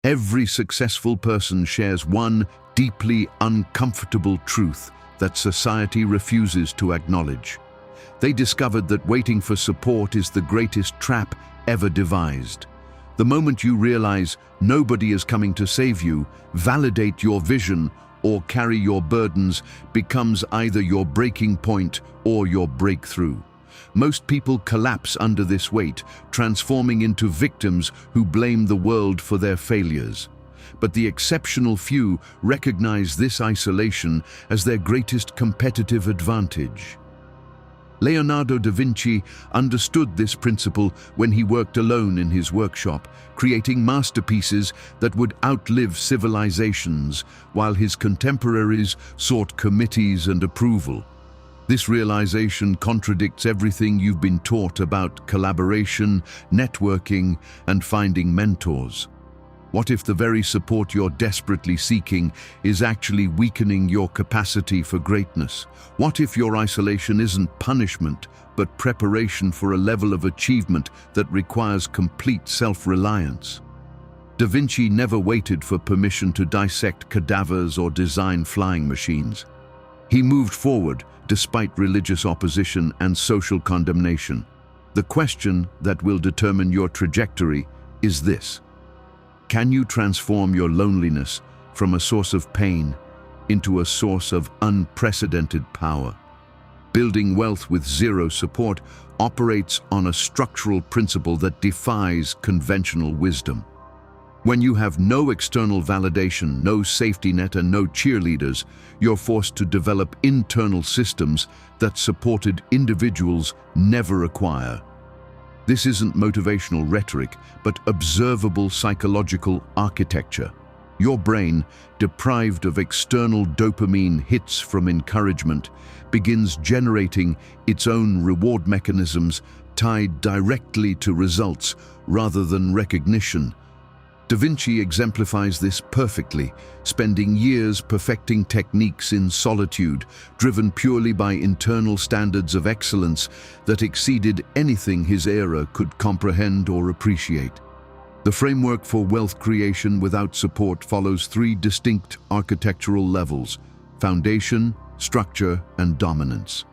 Every successful person shares one deeply uncomfortable truth that society refuses to acknowledge. They discovered that waiting for support is the greatest trap ever devised. The moment you realize nobody is coming to save you, validate your vision, or carry your burdens becomes either your breaking point or your breakthrough. Most people collapse under this weight, transforming into victims who blame the world for their failures. But the exceptional few recognize this isolation as their greatest competitive advantage. Leonardo da Vinci understood this principle when he worked alone in his workshop, creating masterpieces that would outlive civilizations, while his contemporaries sought committees and approval. This realization contradicts everything you've been taught about collaboration, networking, and finding mentors. What if the very support you're desperately seeking is actually weakening your capacity for greatness? What if your isolation isn't punishment, but preparation for a level of achievement that requires complete self-reliance? Da Vinci never waited for permission to dissect cadavers or design flying machines. He moved forward despite religious opposition and social condemnation. The question that will determine your trajectory is this: can you transform your loneliness from a source of pain into a source of unprecedented power? Building wealth with zero support operates on a structural principle that defies conventional wisdom. When you have no external validation, no safety net, and no cheerleaders, you're forced to develop internal systems that supported individuals never acquire. This isn't motivational rhetoric, but observable psychological architecture. Your brain, deprived of external dopamine hits from encouragement, begins generating its own reward mechanisms tied directly to results rather than recognition. Da Vinci exemplifies this perfectly, spending years perfecting techniques in solitude, driven purely by internal standards of excellence that exceeded anything his era could comprehend or appreciate. The framework for wealth creation without support follows three distinct architectural levels: foundation, structure, and dominance.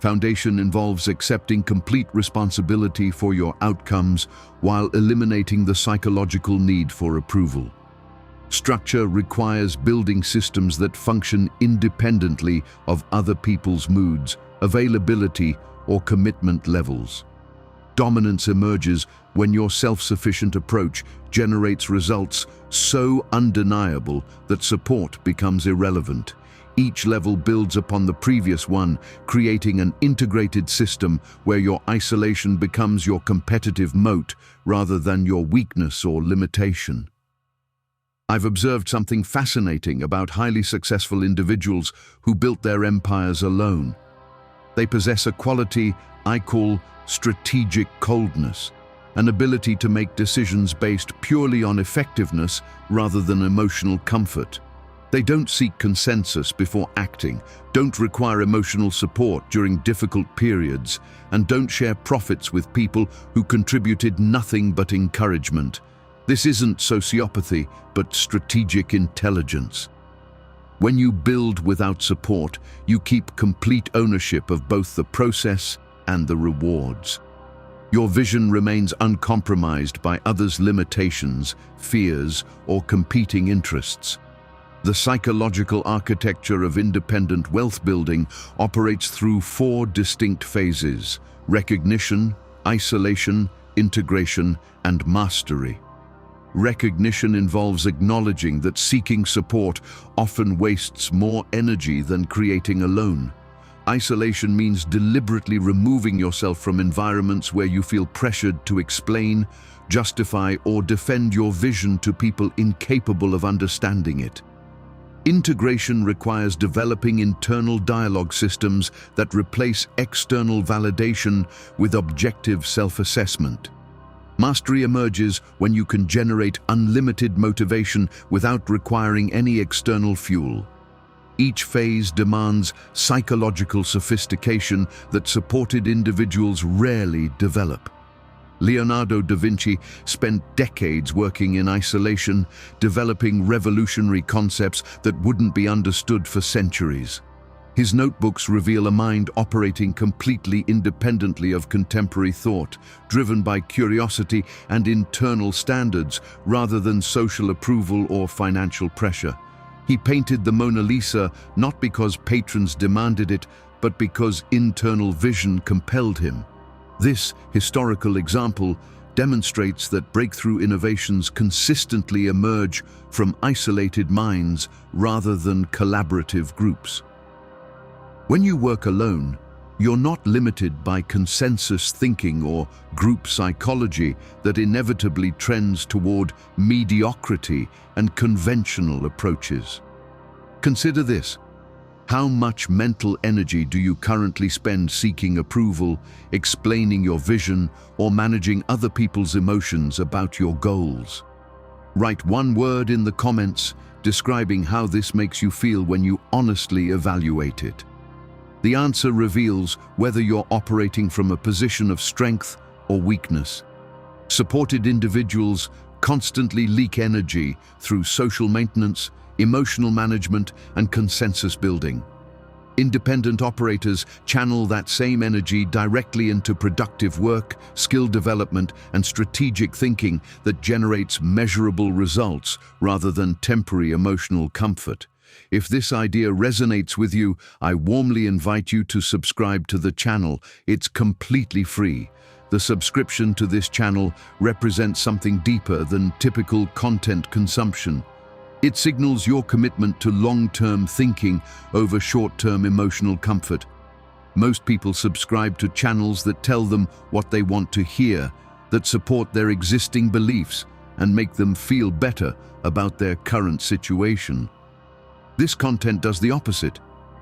Foundation involves accepting complete responsibility for your outcomes while eliminating the psychological need for approval. Structure requires building systems that function independently of other people's moods, availability, or commitment levels. Dominance emerges when your self-sufficient approach generates results so undeniable that support becomes irrelevant. Each level builds upon the previous one, creating an integrated system where your isolation becomes your competitive moat rather than your weakness or limitation. I've observed something fascinating about highly successful individuals who built their empires alone. They possess a quality I call strategic coldness, an ability to make decisions based purely on effectiveness rather than emotional comfort. They don't seek consensus before acting, don't require emotional support during difficult periods, and don't share profits with people who contributed nothing but encouragement. This isn't sociopathy, but strategic intelligence. When you build without support, you keep complete ownership of both the process and the rewards. Your vision remains uncompromised by others' limitations, fears, or competing interests. The psychological architecture of independent wealth building operates through four distinct phases: recognition, isolation, integration, and mastery. Recognition involves acknowledging that seeking support often wastes more energy than creating alone. Isolation means deliberately removing yourself from environments where you feel pressured to explain, justify, or defend your vision to people incapable of understanding it. Integration requires developing internal dialogue systems that replace external validation with objective self-assessment. Mastery emerges when you can generate unlimited motivation without requiring any external fuel. Each phase demands psychological sophistication that supported individuals rarely develop. Leonardo da Vinci spent decades working in isolation, developing revolutionary concepts that wouldn't be understood for centuries. His notebooks reveal a mind operating completely independently of contemporary thought, driven by curiosity and internal standards rather than social approval or financial pressure. He painted the Mona Lisa not because patrons demanded it, but because internal vision compelled him. This historical example demonstrates that breakthrough innovations consistently emerge from isolated minds rather than collaborative groups. When you work alone, you're not limited by consensus thinking or group psychology that inevitably trends toward mediocrity and conventional approaches. Consider this. How much mental energy do you currently spend seeking approval, explaining your vision, or managing other people's emotions about your goals? Write one word in the comments describing how this makes you feel when you honestly evaluate it. The answer reveals whether you're operating from a position of strength or weakness. Supported individuals constantly leak energy through social maintenance, emotional management, and consensus building. Independent operators channel that same energy directly into productive work, skill development, and strategic thinking that generates measurable results rather than temporary emotional comfort. If this idea resonates with you, I warmly invite you to subscribe to the channel. It's completely free. The subscription to this channel represents something deeper than typical content consumption. It signals your commitment to long-term thinking over short-term emotional comfort. Most people subscribe to channels that tell them what they want to hear, that support their existing beliefs, and make them feel better about their current situation. This content does the opposite.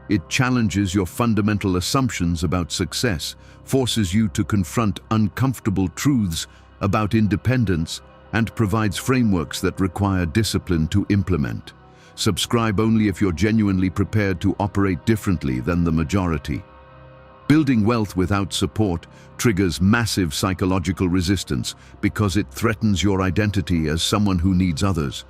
It challenges your fundamental assumptions about success, forces you to confront uncomfortable truths about independence, and provides frameworks that require discipline to implement. Subscribe only if you're genuinely prepared to operate differently than the majority. Building wealth without support triggers massive psychological resistance because it threatens your identity as someone who needs others.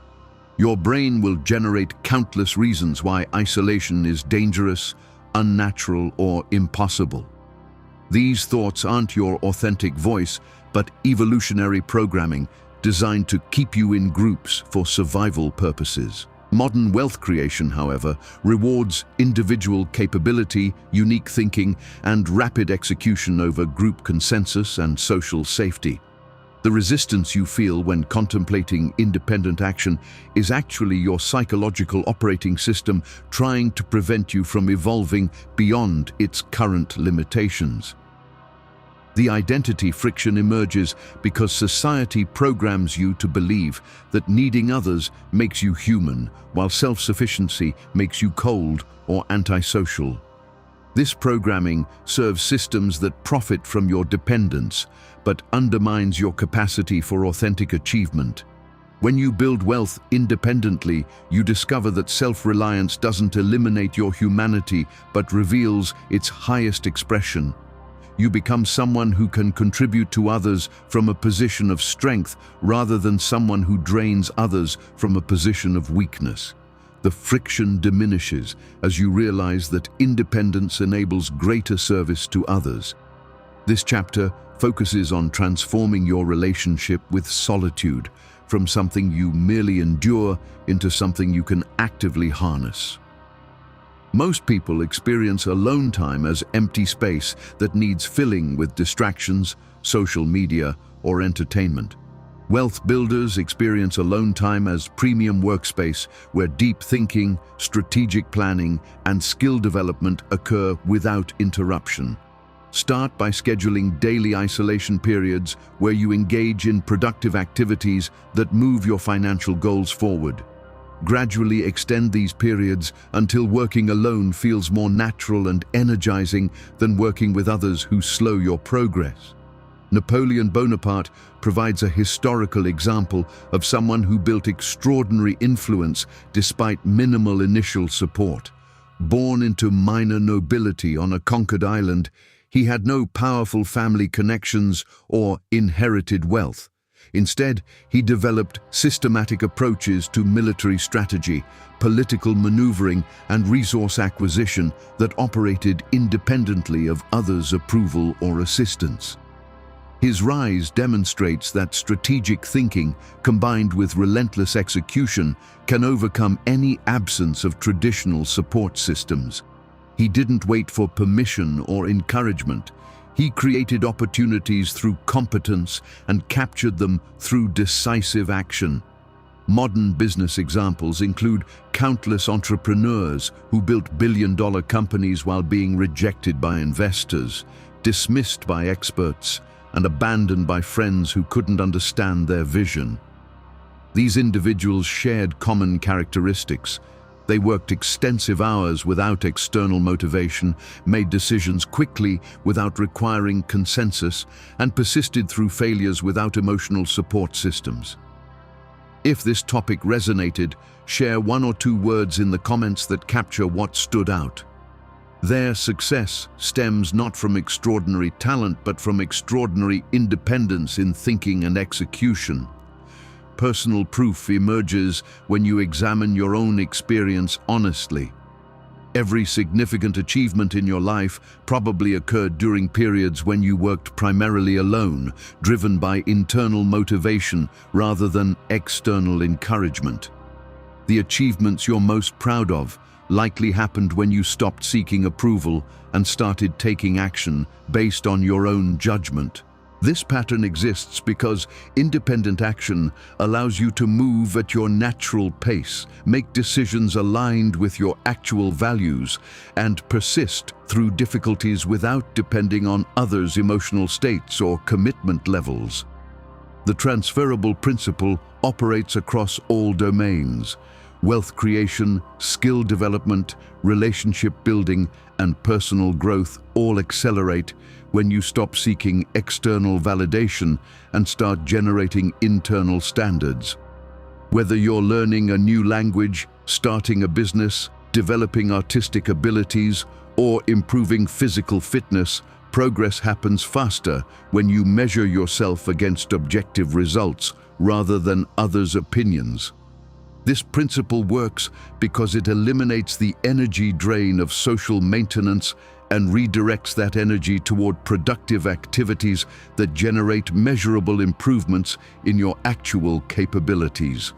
Your brain will generate countless reasons why isolation is dangerous, unnatural, or impossible. These thoughts aren't your authentic voice, but evolutionary programming designed to keep you in groups for survival purposes. Modern wealth creation, however, rewards individual capability, unique thinking, and rapid execution over group consensus and social safety. The resistance you feel when contemplating independent action is actually your psychological operating system trying to prevent you from evolving beyond its current limitations. The identity friction emerges because society programs you to believe that needing others makes you human, while self-sufficiency makes you cold or antisocial. This programming serves systems that profit from your dependence, but undermines your capacity for authentic achievement. When you build wealth independently, you discover that self-reliance doesn't eliminate your humanity, but reveals its highest expression. You become someone who can contribute to others from a position of strength rather than someone who drains others from a position of weakness. The friction diminishes as you realize that independence enables greater service to others. This chapter focuses on transforming your relationship with solitude from something you merely endure into something you can actively harness. Most people experience alone time as empty space that needs filling with distractions, social media, or entertainment. Wealth builders experience alone time as premium workspace where deep thinking, strategic planning, and skill development occur without interruption. Start by scheduling daily isolation periods where you engage in productive activities that move your financial goals forward. Gradually extend these periods until working alone feels more natural and energizing than working with others who slow your progress. Napoleon Bonaparte provides a historical example of someone who built extraordinary influence despite minimal initial support. Born into minor nobility on a conquered island, He had no powerful family connections or inherited wealth. Instead, he developed systematic approaches to military strategy, political maneuvering, and resource acquisition that operated independently of others' approval or assistance. His rise demonstrates that strategic thinking, combined with relentless execution, can overcome any absence of traditional support systems. He didn't wait for permission or encouragement. He created opportunities through competence and captured them through decisive action. Modern business examples include countless entrepreneurs who built billion-dollar companies while being rejected by investors, dismissed by experts, and abandoned by friends who couldn't understand their vision. These individuals shared common characteristics. They worked extensive hours without external motivation, made decisions quickly without requiring consensus, and persisted through failures without emotional support systems. If this topic resonated, share 1 or 2 words in the comments that capture what stood out. Their success stems not from extraordinary talent, but from extraordinary independence in thinking and execution. Personal proof emerges when you examine your own experience honestly. Every significant achievement in your life probably occurred during periods when you worked primarily alone, driven by internal motivation rather than external encouragement. The achievements you're most proud of likely happened when you stopped seeking approval and started taking action based on your own judgment. This pattern exists because independent action allows you to move at your natural pace, make decisions aligned with your actual values, and persist through difficulties without depending on others' emotional states or commitment levels. The transferable principle operates across all domains. Wealth creation, skill development, relationship building, and personal growth all accelerate when you stop seeking external validation and start generating internal standards. Whether you're learning a new language, starting a business, developing artistic abilities, or improving physical fitness, progress happens faster when you measure yourself against objective results rather than others' opinions. This principle works because it eliminates the energy drain of social maintenance and redirects that energy toward productive activities that generate measurable improvements in your actual capabilities.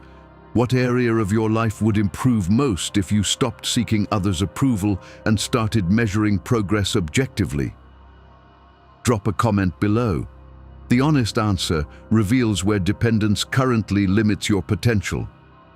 What area of your life would improve most if you stopped seeking others' approval and started measuring progress objectively? Drop a comment below. The honest answer reveals where dependence currently limits your potential.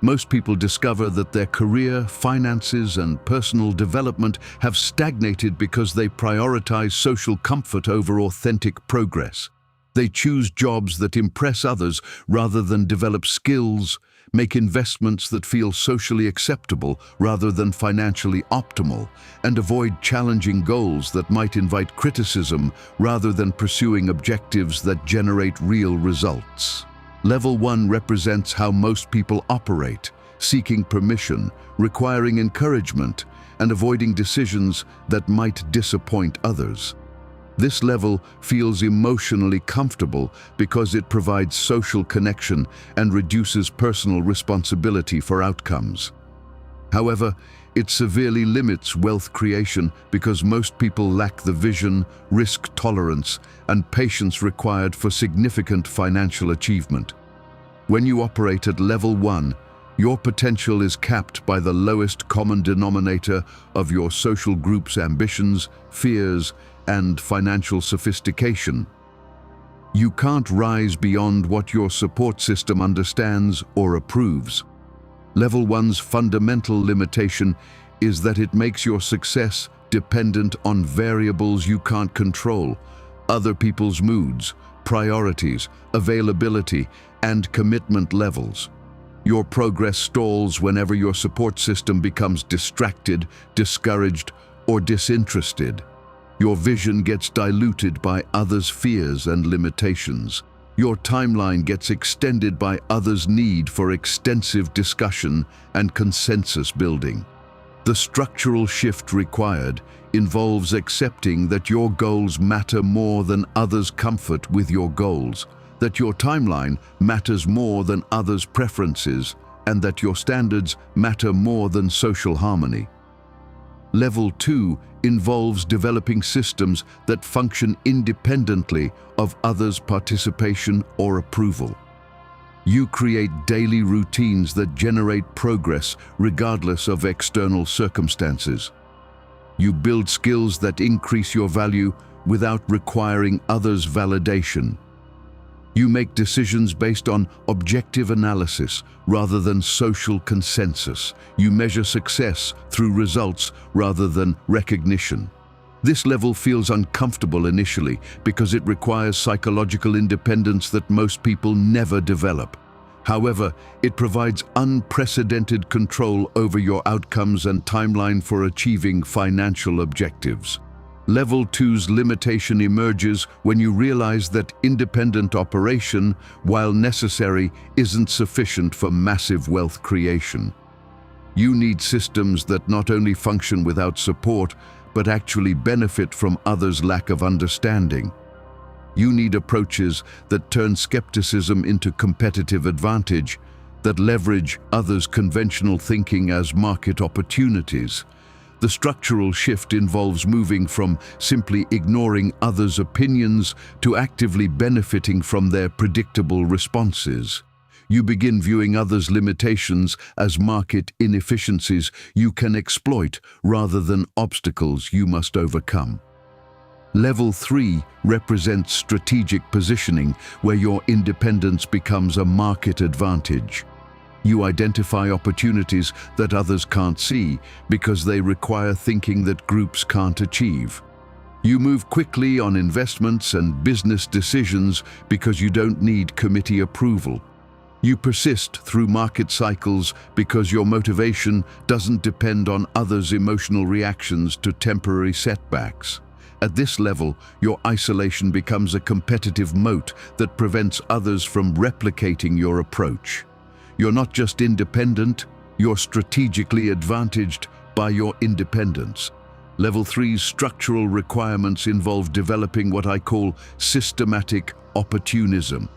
Most people discover that their career, finances, and personal development have stagnated because they prioritize social comfort over authentic progress. They choose jobs that impress others rather than develop skills, make investments that feel socially acceptable rather than financially optimal, and avoid challenging goals that might invite criticism rather than pursuing objectives that generate real results. Level 1 represents how most people operate, seeking permission, requiring encouragement, and avoiding decisions that might disappoint others. This level feels emotionally comfortable because it provides social connection and reduces personal responsibility for outcomes. However, it severely limits wealth creation because most people lack the vision, risk tolerance, and patience required for significant financial achievement. When you operate at level 1, your potential is capped by the lowest common denominator of your social group's ambitions, fears, and financial sophistication. You can't rise beyond what your support system understands or approves. Level 1's fundamental limitation is that it makes your success dependent on variables you can't control, other people's moods, priorities, availability, and commitment levels. Your progress stalls whenever your support system becomes distracted, discouraged, or disinterested. Your vision gets diluted by others' fears and limitations. Your timeline gets extended by others' need for extensive discussion and consensus building. The structural shift required involves accepting that your goals matter more than others' comfort with your goals, that your timeline matters more than others' preferences, and that your standards matter more than social harmony. Level 2 involves developing systems that function independently of others' participation or approval. You create daily routines that generate progress regardless of external circumstances. You build skills that increase your value without requiring others' validation. You make decisions based on objective analysis rather than social consensus. You measure success through results rather than recognition. This level feels uncomfortable initially because it requires psychological independence that most people never develop. However, it provides unprecedented control over your outcomes and timeline for achieving financial objectives. Level 2's limitation emerges when you realize that independent operation, while necessary, isn't sufficient for massive wealth creation. You need systems that not only function without support, but actually benefit from others' lack of understanding. You need approaches that turn skepticism into competitive advantage, that leverage others' conventional thinking as market opportunities. The structural shift involves moving from simply ignoring others' opinions to actively benefiting from their predictable responses. You begin viewing others' limitations as market inefficiencies you can exploit rather than obstacles you must overcome. Level 3 represents strategic positioning, where your independence becomes a market advantage. You identify opportunities that others can't see because they require thinking that groups can't achieve. You move quickly on investments and business decisions because you don't need committee approval. You persist through market cycles because your motivation doesn't depend on others' emotional reactions to temporary setbacks. At this level, your isolation becomes a competitive moat that prevents others from replicating your approach. You're not just independent, you're strategically advantaged by your independence. Level 3's structural requirements involve developing what I call systematic opportunism,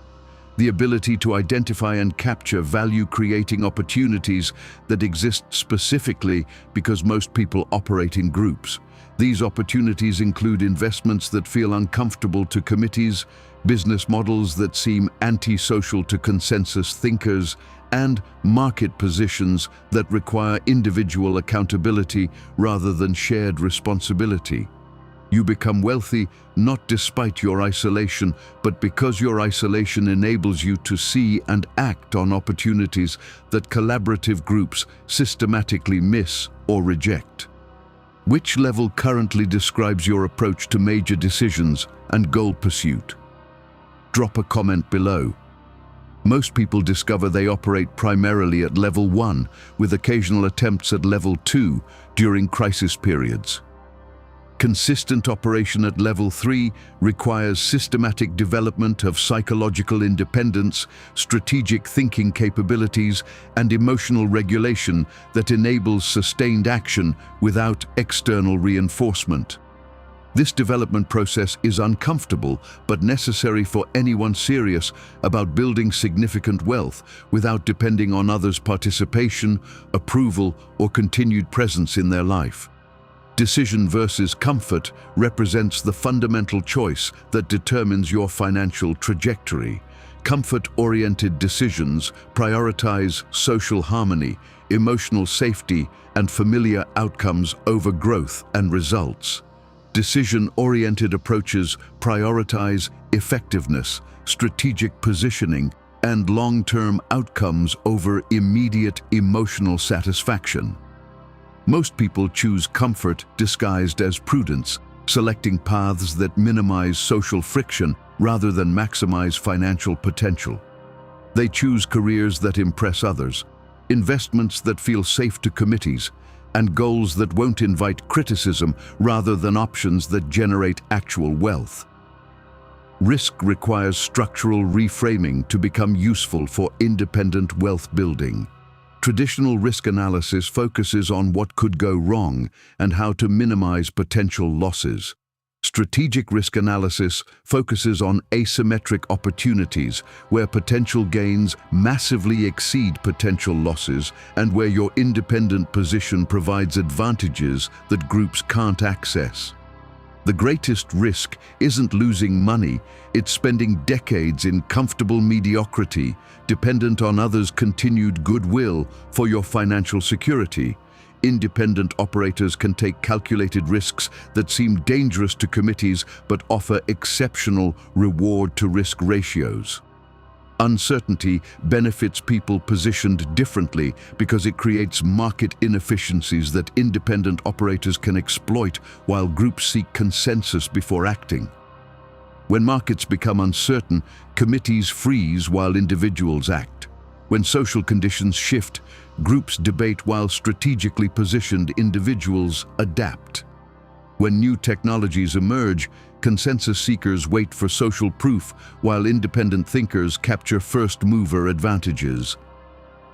the ability to identify and capture value-creating opportunities that exist specifically because most people operate in groups. These opportunities include investments that feel uncomfortable to committees, business models that seem antisocial to consensus thinkers, and market positions that require individual accountability rather than shared responsibility. You become wealthy not despite your isolation, but because your isolation enables you to see and act on opportunities that collaborative groups systematically miss or reject. Which level currently describes your approach to major decisions and goal pursuit? Drop a comment below. Most people discover they operate primarily at level 1, with occasional attempts at level 2 during crisis periods. Consistent operation at level 3 requires systematic development of psychological independence, strategic thinking capabilities, and emotional regulation that enables sustained action without external reinforcement. This development process is uncomfortable but necessary for anyone serious about building significant wealth without depending on others' participation, approval, or continued presence in their life. Decision versus comfort represents the fundamental choice that determines your financial trajectory. Comfort-oriented decisions prioritize social harmony, emotional safety, and familiar outcomes over growth and results. Decision-oriented approaches prioritize effectiveness, strategic positioning, and long-term outcomes over immediate emotional satisfaction. Most people choose comfort disguised as prudence, selecting paths that minimize social friction rather than maximize financial potential. They choose careers that impress others, investments that feel safe to committees, and goals that won't invite criticism rather than options that generate actual wealth. Risk requires structural reframing to become useful for independent wealth building. Traditional risk analysis focuses on what could go wrong and how to minimize potential losses. Strategic risk analysis focuses on asymmetric opportunities where potential gains massively exceed potential losses and where your independent position provides advantages that groups can't access. The greatest risk isn't losing money, it's spending decades in comfortable mediocrity, dependent on others' continued goodwill for your financial security. Independent operators can take calculated risks that seem dangerous to committees but offer exceptional reward-to-risk ratios. Uncertainty benefits people positioned differently because it creates market inefficiencies that independent operators can exploit while groups seek consensus before acting. When markets become uncertain, committees freeze while individuals act. When social conditions shift, groups debate while strategically positioned individuals adapt. When new technologies emerge, consensus seekers wait for social proof while independent thinkers capture first-mover advantages.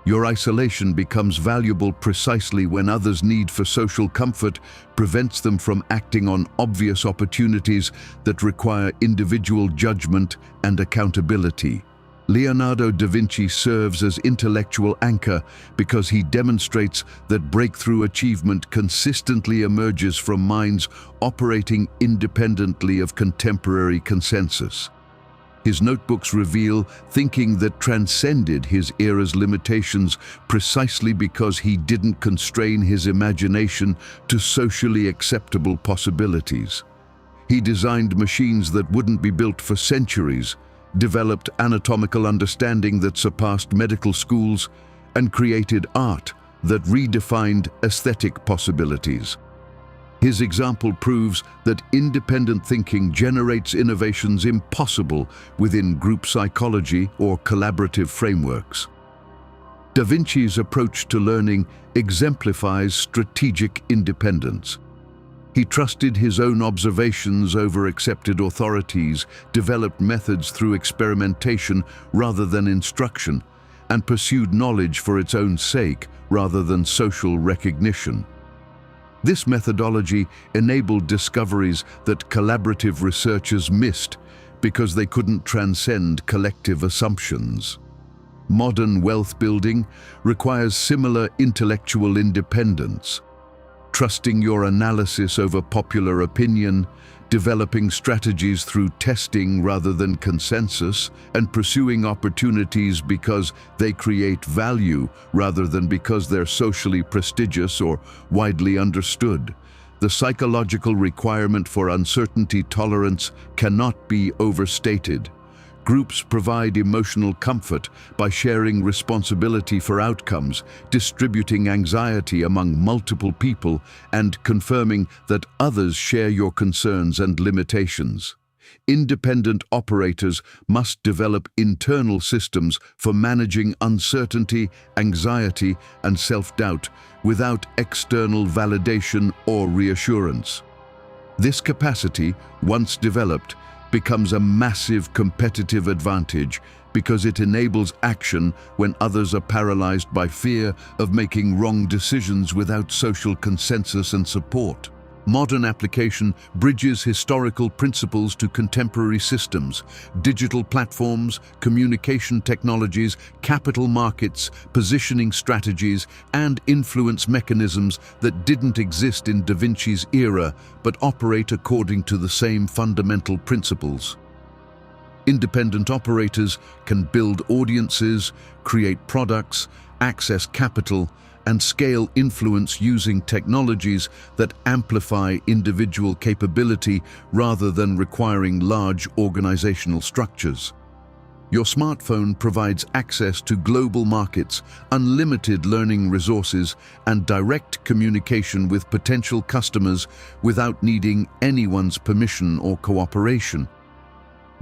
Your isolation becomes valuable precisely when others' need for social comfort prevents them from acting on obvious opportunities that require individual judgment and accountability. Leonardo da Vinci serves as intellectual anchor because he demonstrates that breakthrough achievement consistently emerges from minds operating independently of contemporary consensus. His notebooks reveal thinking that transcended his era's limitations precisely because he didn't constrain his imagination to socially acceptable possibilities. He designed machines that wouldn't be built for centuries, developed anatomical understanding that surpassed medical schools, and created art that redefined aesthetic possibilities. His example proves that independent thinking generates innovations impossible within group psychology or collaborative frameworks. Da Vinci's approach to learning exemplifies strategic independence. He trusted his own observations over accepted authorities, developed methods through experimentation rather than instruction, and pursued knowledge for its own sake rather than social recognition. This methodology enabled discoveries that collaborative researchers missed because they couldn't transcend collective assumptions. Modern wealth building requires similar intellectual independence. Trusting your analysis over popular opinion, developing strategies through testing rather than consensus, and pursuing opportunities because they create value rather than because they're socially prestigious or widely understood. The psychological requirement for uncertainty tolerance cannot be overstated. Groups provide emotional comfort by sharing responsibility for outcomes, distributing anxiety among multiple people, and confirming that others share your concerns and limitations. Independent operators must develop internal systems for managing uncertainty, anxiety, and self-doubt without external validation or reassurance. This capacity, once developed, becomes a massive competitive advantage because it enables action when others are paralyzed by fear of making wrong decisions without social consensus and support. Modern application bridges historical principles to contemporary systems, digital platforms, communication technologies, capital markets, positioning strategies, and influence mechanisms that didn't exist in Da Vinci's era but operate according to the same fundamental principles. Independent operators can build audiences, create products, access capital, and scale influence using technologies that amplify individual capability rather than requiring large organizational structures. Your smartphone provides access to global markets, unlimited learning resources, and direct communication with potential customers without needing anyone's permission or cooperation.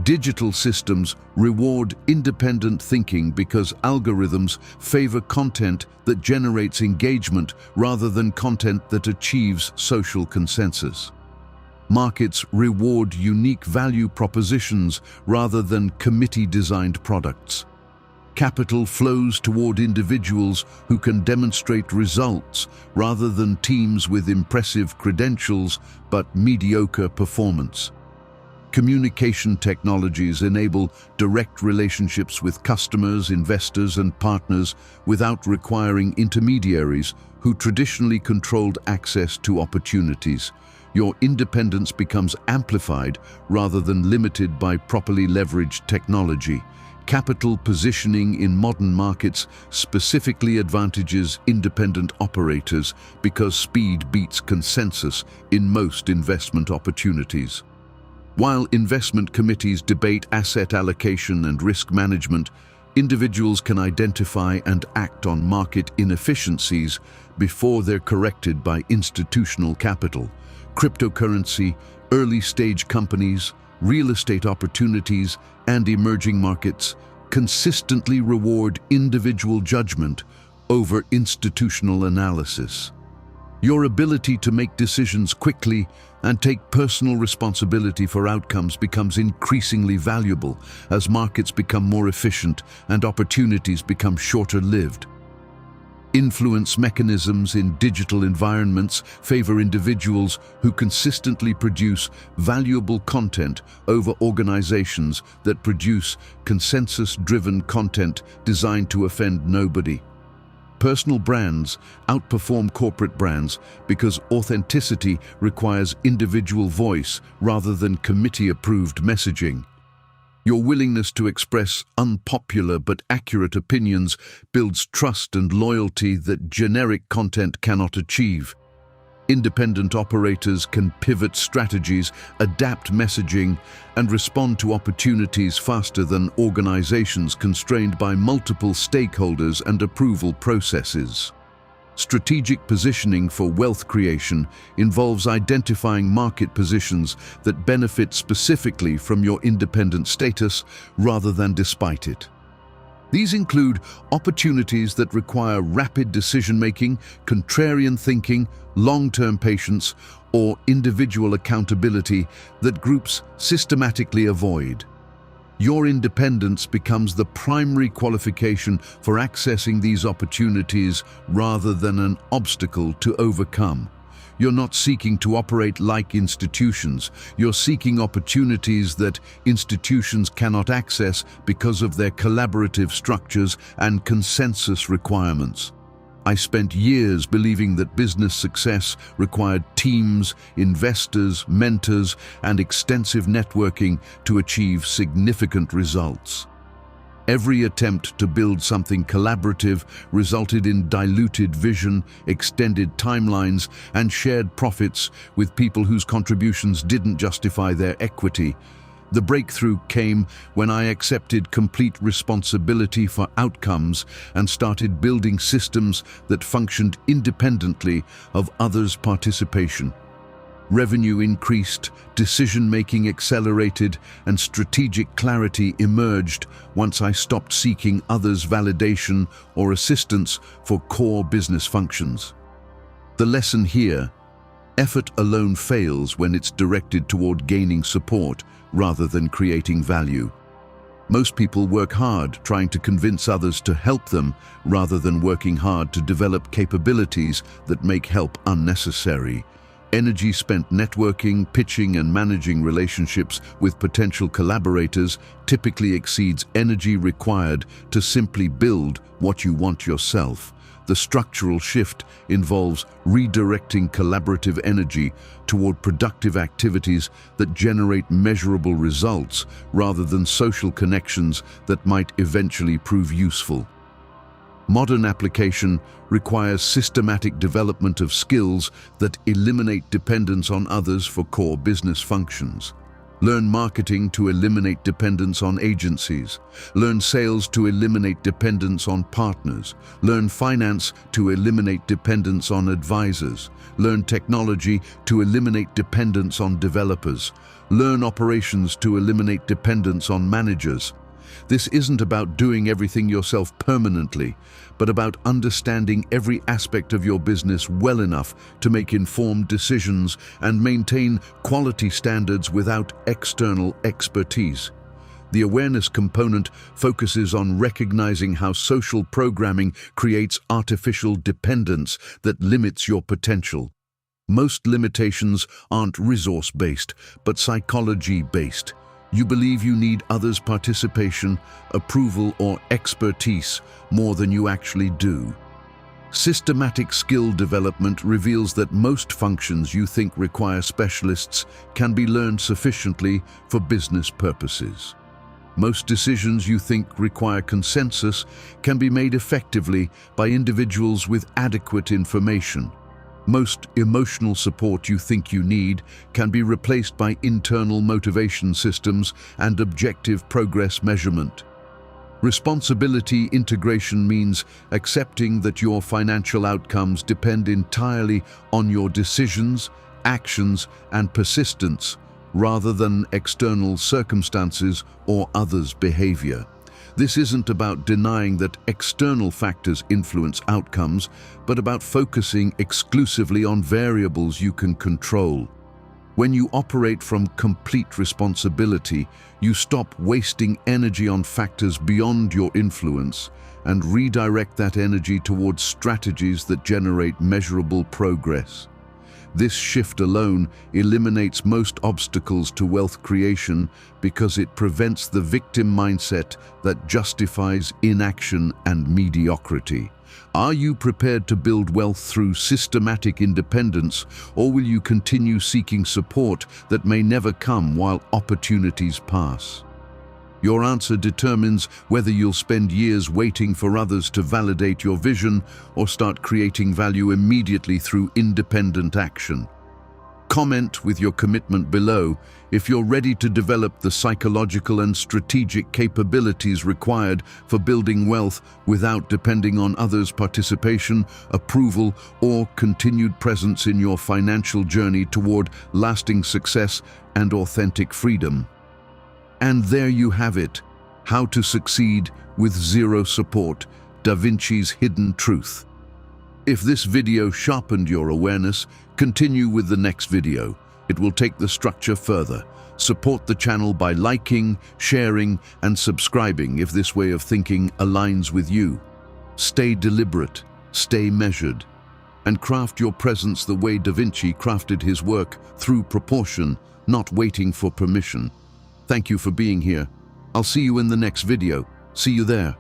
Digital systems reward independent thinking because algorithms favor content that generates engagement rather than content that achieves social consensus. Markets reward unique value propositions rather than committee-designed products. Capital flows toward individuals who can demonstrate results rather than teams with impressive credentials but mediocre performance. Communication technologies enable direct relationships with customers, investors, and partners without requiring intermediaries who traditionally controlled access to opportunities. Your independence becomes amplified rather than limited by properly leveraged technology. Capital positioning in modern markets specifically advantages independent operators because speed beats consensus in most investment opportunities. While investment committees debate asset allocation and risk management, individuals can identify and act on market inefficiencies before they're corrected by institutional capital. Cryptocurrency, early-stage companies, real estate opportunities, and emerging markets consistently reward individual judgment over institutional analysis. Your ability to make decisions quickly and take personal responsibility for outcomes becomes increasingly valuable as markets become more efficient and opportunities become shorter-lived. Influence mechanisms in digital environments favor individuals who consistently produce valuable content over organizations that produce consensus-driven content designed to offend nobody. Personal brands outperform corporate brands because authenticity requires individual voice rather than committee-approved messaging. Your willingness to express unpopular but accurate opinions builds trust and loyalty that generic content cannot achieve. Independent operators can pivot strategies, adapt messaging, and respond to opportunities faster than organizations constrained by multiple stakeholders and approval processes. Strategic positioning for wealth creation involves identifying market positions that benefit specifically from your independent status rather than despite it. These include opportunities that require rapid decision-making, contrarian thinking, long-term patience, or individual accountability that groups systematically avoid. Your independence becomes the primary qualification for accessing these opportunities rather than an obstacle to overcome. You're not seeking to operate like institutions. You're seeking opportunities that institutions cannot access because of their collaborative structures and consensus requirements. I spent years believing that business success required teams, investors, mentors, and extensive networking to achieve significant results. Every attempt to build something collaborative resulted in diluted vision, extended timelines, and shared profits with people whose contributions didn't justify their equity. The breakthrough came when I accepted complete responsibility for outcomes and started building systems that functioned independently of others' participation. Revenue increased, decision-making accelerated, and strategic clarity emerged once I stopped seeking others' validation or assistance for core business functions. The lesson here: effort alone fails when it's directed toward gaining support rather than creating value. Most people work hard trying to convince others to help them rather than working hard to develop capabilities that make help unnecessary. Energy spent networking, pitching, and managing relationships with potential collaborators typically exceeds energy required to simply build what you want yourself. The structural shift involves redirecting collaborative energy toward productive activities that generate measurable results rather than social connections that might eventually prove useful. Modern application requires systematic development of skills that eliminate dependence on others for core business functions. Learn marketing to eliminate dependence on agencies. Learn sales to eliminate dependence on partners. Learn finance to eliminate dependence on advisors. Learn technology to eliminate dependence on developers. Learn operations to eliminate dependence on managers. This isn't about doing everything yourself permanently, but about understanding every aspect of your business well enough to make informed decisions and maintain quality standards without external expertise. The awareness component focuses on recognizing how social programming creates artificial dependence that limits your potential. Most limitations aren't resource-based, but psychology-based. You believe you need others' participation, approval, or expertise more than you actually do. Systematic skill development reveals that most functions you think require specialists can be learned sufficiently for business purposes. Most decisions you think require consensus can be made effectively by individuals with adequate information. Most emotional support you think you need can be replaced by internal motivation systems and objective progress measurement. Responsibility integration means accepting that your financial outcomes depend entirely on your decisions, actions, and persistence, rather than external circumstances or others' behavior. This isn't about denying that external factors influence outcomes, but about focusing exclusively on variables you can control. When you operate from complete responsibility, you stop wasting energy on factors beyond your influence and redirect that energy towards strategies that generate measurable progress. This shift alone eliminates most obstacles to wealth creation because it prevents the victim mindset that justifies inaction and mediocrity. Are you prepared to build wealth through systematic independence, or will you continue seeking support that may never come while opportunities pass? Your answer determines whether you'll spend years waiting for others to validate your vision or start creating value immediately through independent action. Comment with your commitment below if you're ready to develop the psychological and strategic capabilities required for building wealth without depending on others' participation, approval, or continued presence in your financial journey toward lasting success and authentic freedom. And there you have it, how to succeed with zero support, Da Vinci's hidden truth. If this video sharpened your awareness, continue with the next video. It will take the structure further. Support the channel by liking, sharing, and subscribing if this way of thinking aligns with you. Stay deliberate, stay measured, and craft your presence the way Da Vinci crafted his work, through proportion, not waiting for permission. Thank you for being here. I'll see you in the next video. See you there.